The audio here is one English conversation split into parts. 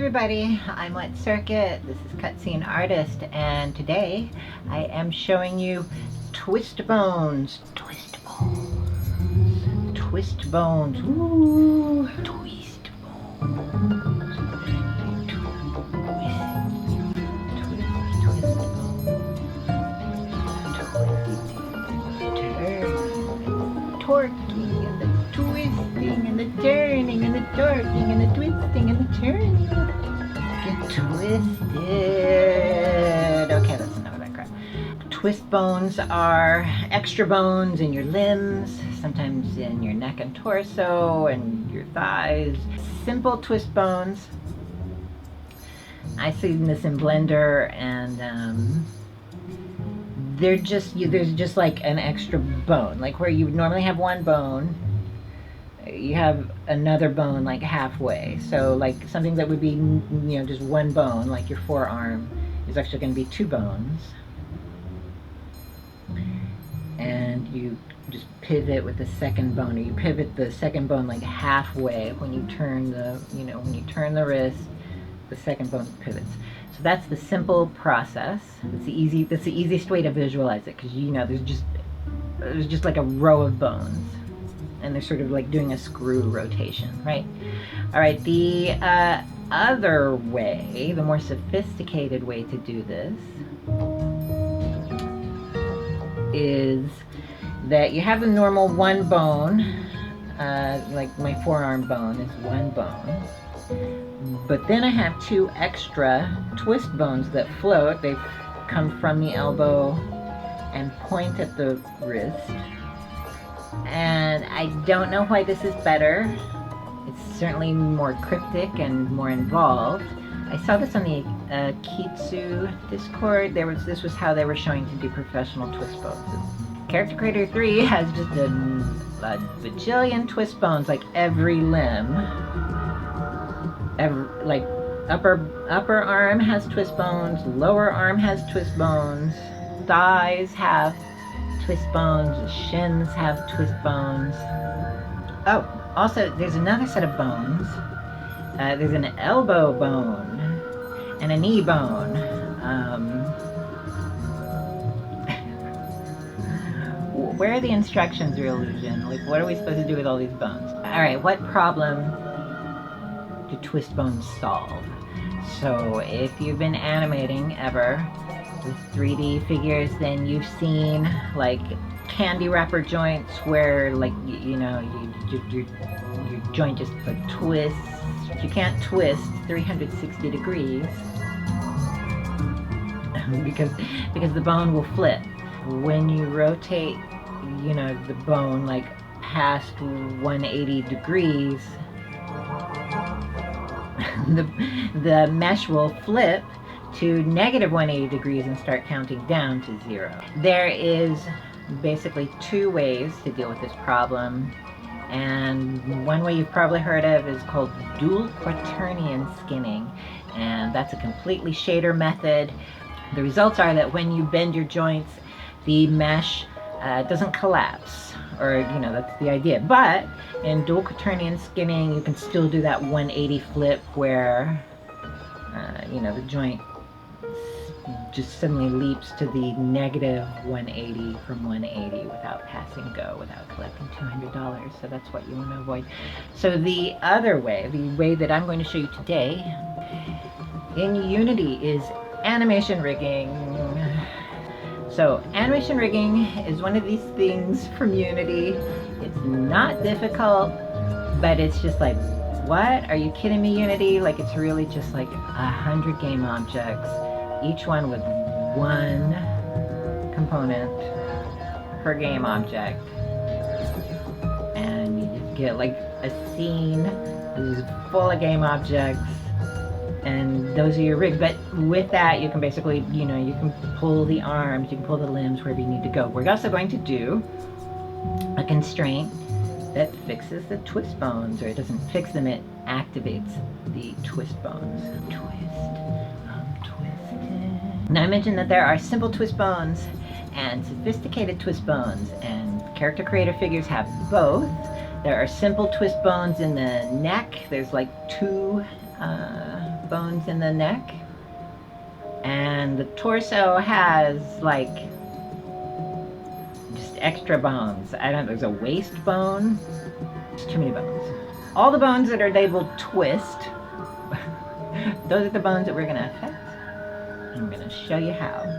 everybody, I'm Wet Circuit. This is Cutscene Artist, and today I am showing you twist bones. Twist bones. Twist bones. Ooh. Twist bones. Torquing and the twisting and the turning and the torquing and the twisting and the turning. Get twisted. Okay, that's enough of that crap. Twist bones are extra bones in your limbs, sometimes in your neck and torso and your thighs. Simple twist bones. I've seen this in Blender, and there's just like an extra bone, like where you would normally have one bone, you have another bone like halfway. So like something that would be, just one bone, like your forearm, is actually going to be two bones, and you just pivot with the second bone, or you pivot the second bone like halfway when you turn the wrist. The second bone pivots. So that's the simple process. That's the easiest way to visualize it, because there's just like a row of bones, and they're sort of like doing a screw rotation, right? All right. The other way, the more sophisticated way to do this, is that you have the normal one bone, like my forearm bone is one bone. But then I have two extra twist bones that float. They come from the elbow and point at the wrist. And I don't know why this is better. It's certainly more cryptic and more involved. I saw this on the Kitsu Discord. This was how they were showing to do professional twist bones. Character Creator 3 has just a bajillion twist bones, like every limb. Like upper arm has twist bones, lower arm has twist bones, thighs have twist bones, shins have twist bones. Oh, also there's another set of bones. There's an elbow bone and a knee bone. Where are the instructions, Real Illusion? Like, what are we supposed to do with all these bones? Alright, what problem do twist bones solve? So if you've been animating ever with 3D figures, then you've seen like candy wrapper joints where like your joint just like twists. You can't twist 360 degrees because the bone will flip. When you rotate the bone like past 180 degrees, the mesh will flip to negative 180 degrees and start counting down to 0. There is basically two ways to deal with this problem, and one way you've probably heard of is called dual quaternion skinning, and that's a completely shader method. The results are that when you bend your joints, the mesh doesn't collapse, or that's the idea. But in dual quaternion skinning, you can still do that 180 flip where the joint just suddenly leaps to the negative 180 from 180 without passing go, without collecting $200. So that's what you want to avoid. So the other way, the way that I'm going to show you today in Unity, is animation rigging. So animation rigging is one of these things from Unity. It's not difficult, but it's just like, what? Are you kidding me, Unity? Like, it's really just like 100 game objects, each one with one component per game object. And you just get like a scene that is full of game objects, and those are your rigs. But with that, you can basically, you can pull the arms, you can pull the limbs wherever you need to go. We're also going to do a constraint that fixes the twist bones, or it doesn't fix them, it activates the twist bones. I'm twisted. Now I mentioned that there are simple twist bones and sophisticated twist bones, and character creator figures have both. There are simple twist bones in the neck. There's like two bones in the neck, and the torso has like just extra bones. I don't know, there's a waist bone. There's too many bones. All the bones that are labeled twist, those are the bones that we're going to affect. I'm going to show you how.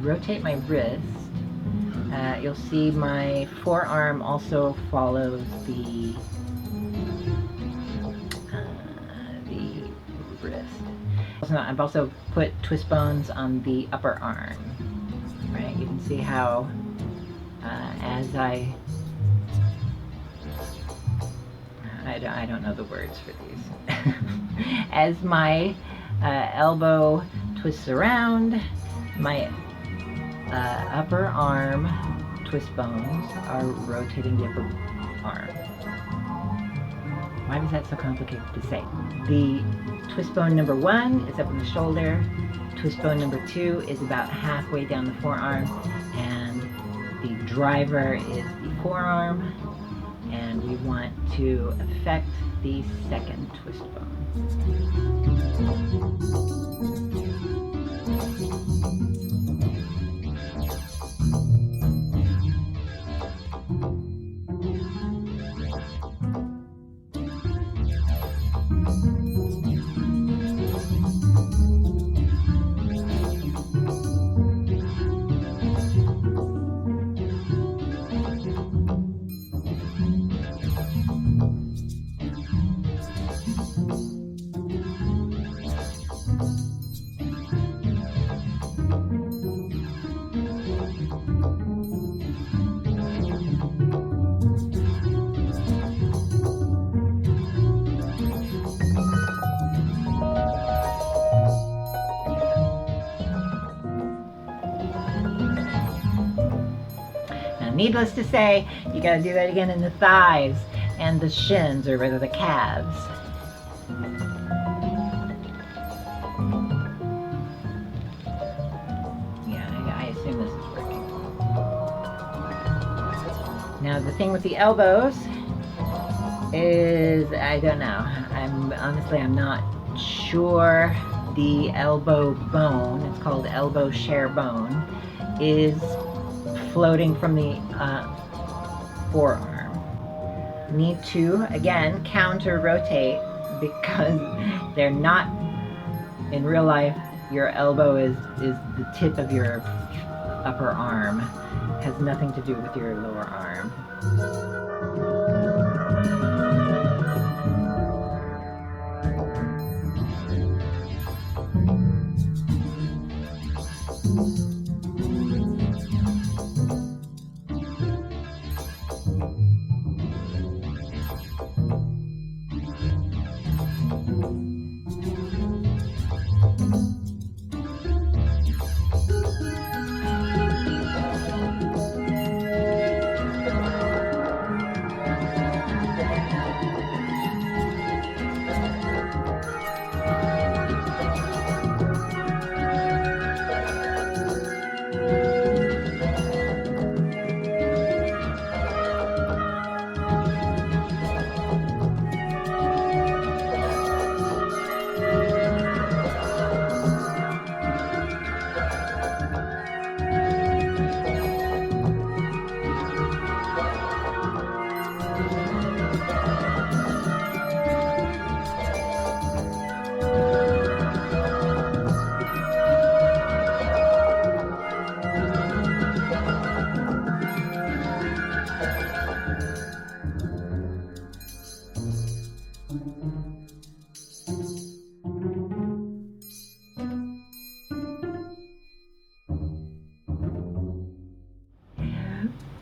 Rotate my wrist, you'll see my forearm also follows the wrist. I've also put twist bones on the upper arm. Right, you can see how as I don't know the words for these. As my elbow twists around, my upper arm twist bones are rotating the upper arm. Why is that so complicated to say? The twist bone number 1 is up in the shoulder, twist bone number 2 is about halfway down the forearm, and the driver is the forearm, and we want to affect the second twist bone. needless to say, you gotta do that again in the thighs and the shins, or rather the calves. Yeah, I assume this is working. Now the thing with the elbows is, I don't know. I'm not sure. The elbow bone, it's called elbow share bone, is floating from the forearm. Need to, again, counter rotate, because they're not, in real life, your elbow is the tip of your upper arm. It has nothing to do with your lower arm.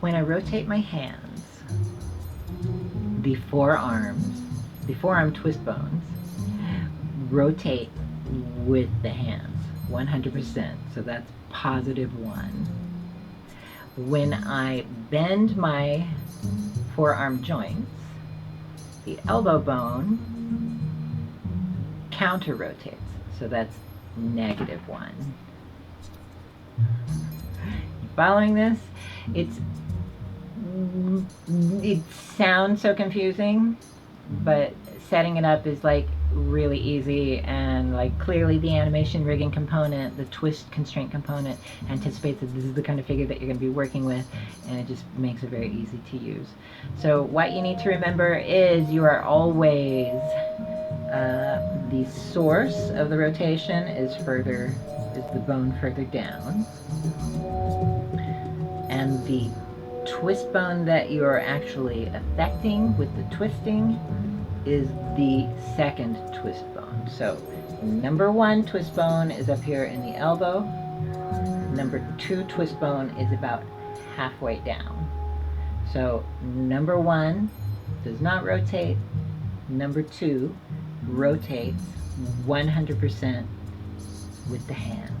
When I rotate my hands, the forearm twist bones rotate with the hands 100%, so that's +1. When I bend my forearm joints, the elbow bone counter rotates, so that's -1. Following this, it sounds so confusing, but setting it up is like really easy, and like clearly the animation rigging component, the twist constraint component, anticipates that this is the kind of figure that you're going to be working with, and it just makes it very easy to use. So what you need to remember is you are always, the source of the rotation is the bone further down, and the twist bone that you are actually affecting with the twisting is the second twist bone. So number 1 twist bone is up here in the elbow. Number 2 twist bone is about halfway down. So number 1 does not rotate. Number 2 rotates 100% with the hand.